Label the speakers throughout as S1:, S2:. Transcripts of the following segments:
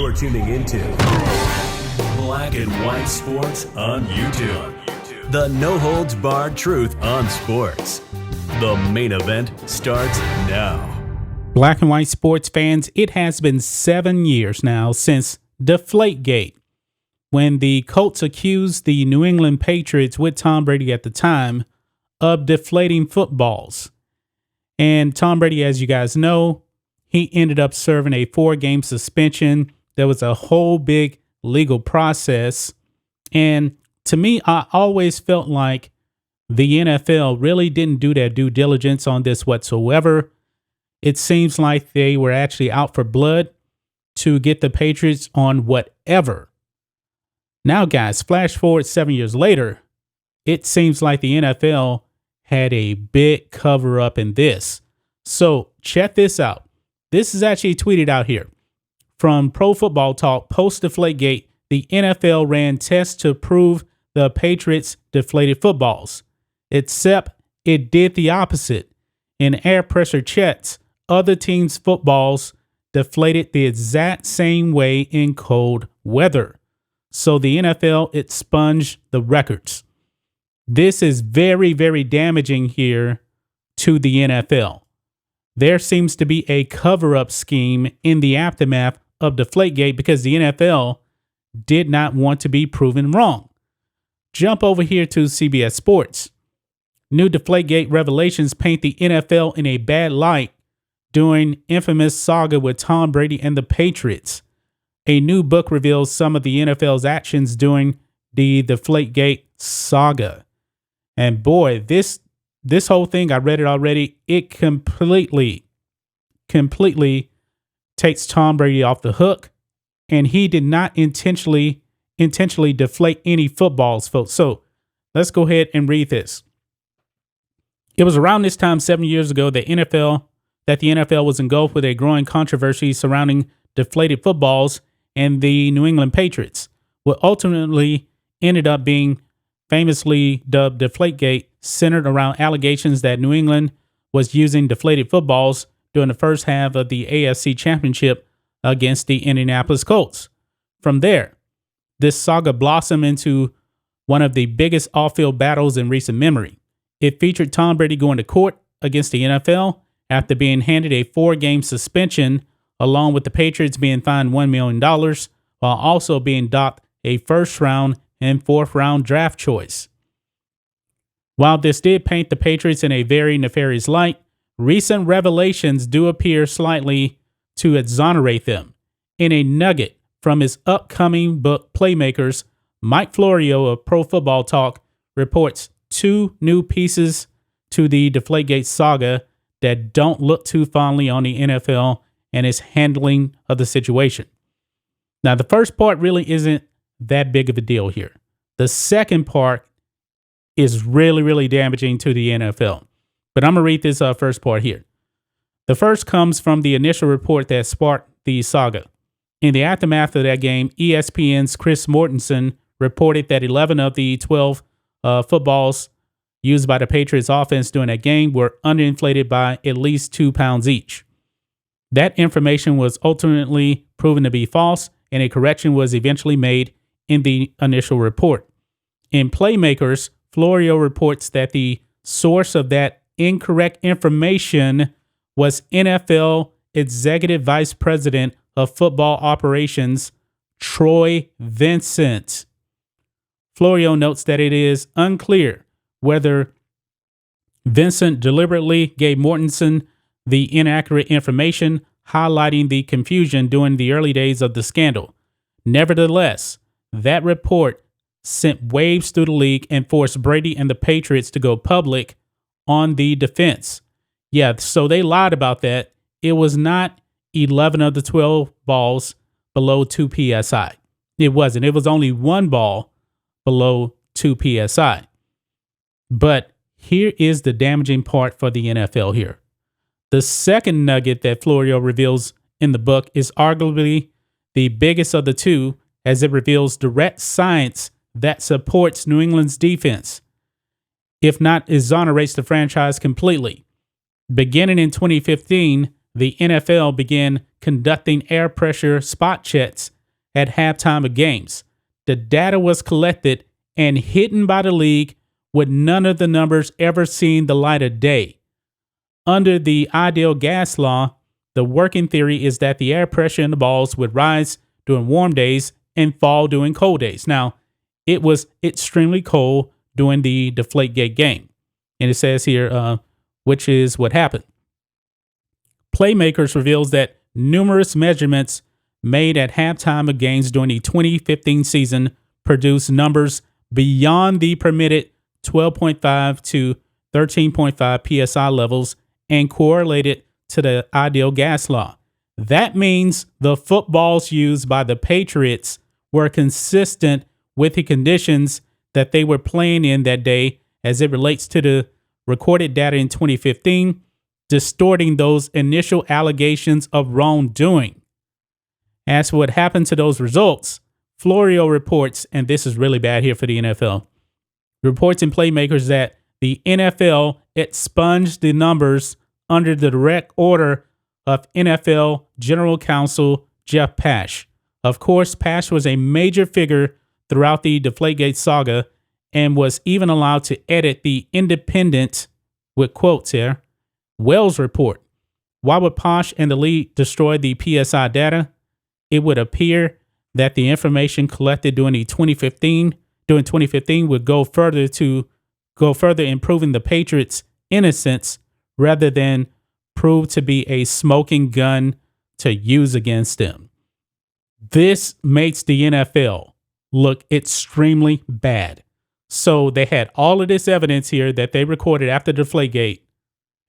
S1: You're tuning into Black and White Sports on YouTube. The no-holds-barred truth on sports. The main event starts now.
S2: Black and White sports fans, it has been 7 years now since Deflategate, when the Colts accused the New England Patriots with Tom Brady at the time of deflating footballs. And Tom Brady, as you guys know, he ended up serving a 4-game suspension. There was a whole big legal process. And to me, I always felt like the NFL really didn't do their due diligence on this whatsoever. It seems like they were actually out for blood to get the Patriots on whatever. Now, guys, flash forward 7 years later, it seems like the NFL had a big cover up in this. So check this out. This is actually tweeted out here. From Pro Football Talk, post Deflategate, the NFL ran tests to prove the Patriots deflated footballs. Except it did the opposite. In air pressure checks, other teams' footballs deflated the exact same way in cold weather. So the NFL expunged the records. This is very, very damaging here to the NFL. There seems to be a cover-up scheme in the aftermath of Deflategate because the NFL did not want to be proven wrong. Jump over here to CBS Sports. New Deflategate revelations paint the NFL in a bad light during infamous saga with Tom Brady and the Patriots. A new book reveals some of the NFL's actions during the Deflategate saga. And boy, this whole thing, I read it already, it completely takes Tom Brady off the hook. And he did not intentionally deflate any footballs, folks. So let's go ahead and read this. It was around this time 7 years ago that the NFL was engulfed with a growing controversy surrounding deflated footballs and the New England Patriots. What ultimately ended up being famously dubbed Deflategate centered around allegations that New England was using deflated footballs during the first half of the AFC Championship against the Indianapolis Colts. From there, this saga blossomed into one of the biggest off-field battles in recent memory. It featured Tom Brady going to court against the NFL after being handed a 4-game suspension, along with the Patriots being fined $1 million, while also being docked a first-round and fourth-round draft choice. While this did paint the Patriots in a very nefarious light, recent revelations do appear slightly to exonerate them. In a nugget from his upcoming book Playmakers, Mike Florio of Pro Football Talk reports 2 new pieces to the Deflategate saga that don't look too fondly on the NFL and its handling of the situation. Now, the first part really isn't that big of a deal here. The second part is really, really damaging to the NFL. But I'm going to read this first part here. The first comes from the initial report that sparked the saga. In the aftermath of that game, ESPN's Chris Mortensen reported that 11 of the 12 footballs used by the Patriots offense during that game were underinflated by at least 2 pounds each. That information was ultimately proven to be false, and a correction was eventually made in the initial report. In Playmakers, Florio reports that the source of that incorrect information was NFL Executive Vice President of Football Operations, Troy Vincent. Florio notes that it is unclear whether Vincent deliberately gave Mortensen the inaccurate information, highlighting the confusion during the early days of the scandal. Nevertheless, that report sent waves through the league and forced Brady and the Patriots to go public on the defense. Yeah, so they lied about that. It was not 11 of the 12 balls below 2 PSI. It wasn't. It was only 1 ball below 2 PSI. But here is the damaging part for the NFL here. The second nugget that Florio reveals in the book is arguably the biggest of the two, as it reveals direct science that supports New England's defense, if not exonerates the franchise completely. Beginning in 2015, the NFL began conducting air pressure spot checks at halftime of games. The data was collected and hidden by the league, with none of the numbers ever seeing the light of day. Under the ideal gas law, the working theory is that the air pressure in the balls would rise during warm days and fall during cold days. Now, it was extremely cold during the Deflategate game. And it says here, which is what happened. Playmakers reveals that numerous measurements made at halftime of games during the 2015 season produced numbers beyond the permitted 12.5 to 13.5 psi levels and correlated to the ideal gas law. That means the footballs used by the Patriots were consistent with the conditions that they were playing in that day as it relates to the recorded data in 2015, distorting those initial allegations of wrongdoing. As for what happened to those results, Florio reports, and this is really bad here for the NFL, reports in Playmakers that the NFL expunged the numbers under the direct order of NFL General Counsel Jeff Pash. Of course, Pash was a major figure throughout the Deflategate saga and was even allowed to edit the Independent, with quotes here, Wells report. Why would Pash and the league destroy the PSI data? It would appear that the information collected during 2015 would go further improving the Patriots' innocence rather than prove to be a smoking gun to use against them. This makes the NFL look extremely bad. So they had all of this evidence here that they recorded after Deflategate,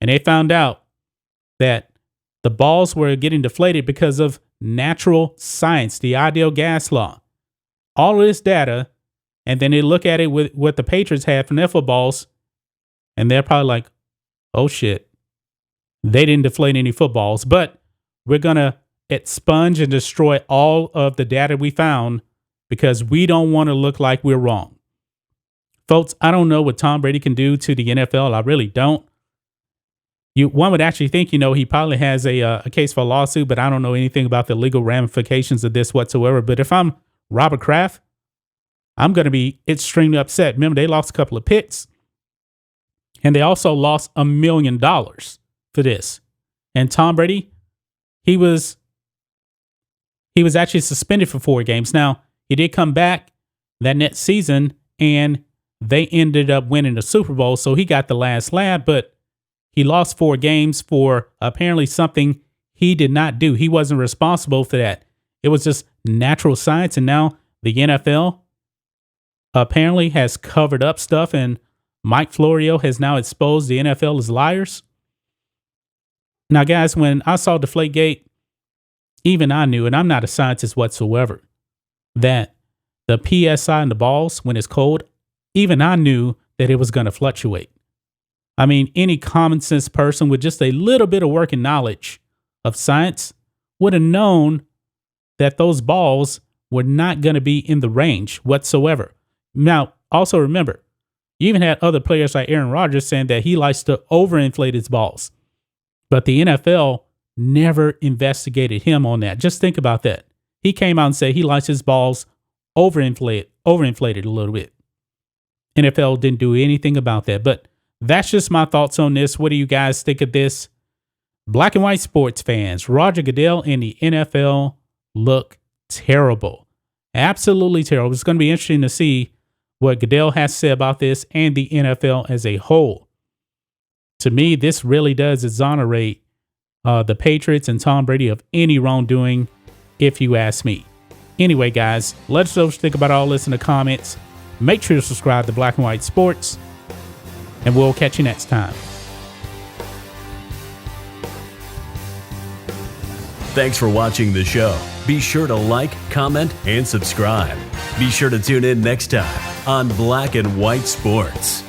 S2: and they found out that the balls were getting deflated because of natural science, the ideal gas law. All of this data, and then they look at it with what the Patriots had from their footballs, and they're probably like, oh shit, they didn't deflate any footballs, but we're going to expunge and destroy all of the data we found because we don't want to look like we're wrong. Folks, I don't know what Tom Brady can do to the NFL. I really don't. One would actually think, he probably has a case for a lawsuit, but I don't know anything about the legal ramifications of this whatsoever. But if I'm Robert Kraft, I'm going to be extremely upset. Remember, they lost a couple of picks, and they also lost $1 million for this. And Tom Brady, he was actually suspended for 4 games. Now, he did come back that next season, and they ended up winning the Super Bowl, so he got the last laugh, but he lost 4 games for apparently something he did not do. He wasn't responsible for that. It was just natural science, and now the NFL apparently has covered up stuff, and Mike Florio has now exposed the NFL as liars. Now, guys, when I saw Deflategate, even I knew, and I'm not a scientist whatsoever, that the PSI in the balls, when it's cold, even I knew that it was going to fluctuate. I mean, any common sense person with just a little bit of working knowledge of science would have known that those balls were not going to be in the range whatsoever. Now, also remember, you even had other players like Aaron Rodgers saying that he likes to overinflate his balls. But the NFL never investigated him on that. Just think about that. He came out and said he likes his balls overinflated a little bit. NFL didn't do anything about that. But that's just my thoughts on this. What do you guys think of this? Black and white sports fans, Roger Goodell and the NFL look terrible. Absolutely terrible. It's going to be interesting to see what Goodell has to say about this and the NFL as a whole. To me, this really does exonerate the Patriots and Tom Brady of any wrongdoing, if you ask me. Anyway, guys, let us know what you think about all this in the comments. Make sure to subscribe to Black and White Sports, and we'll catch you next time.
S1: Thanks for watching the show. Be sure to like, comment, and subscribe. Be sure to tune in next time on Black and White Sports.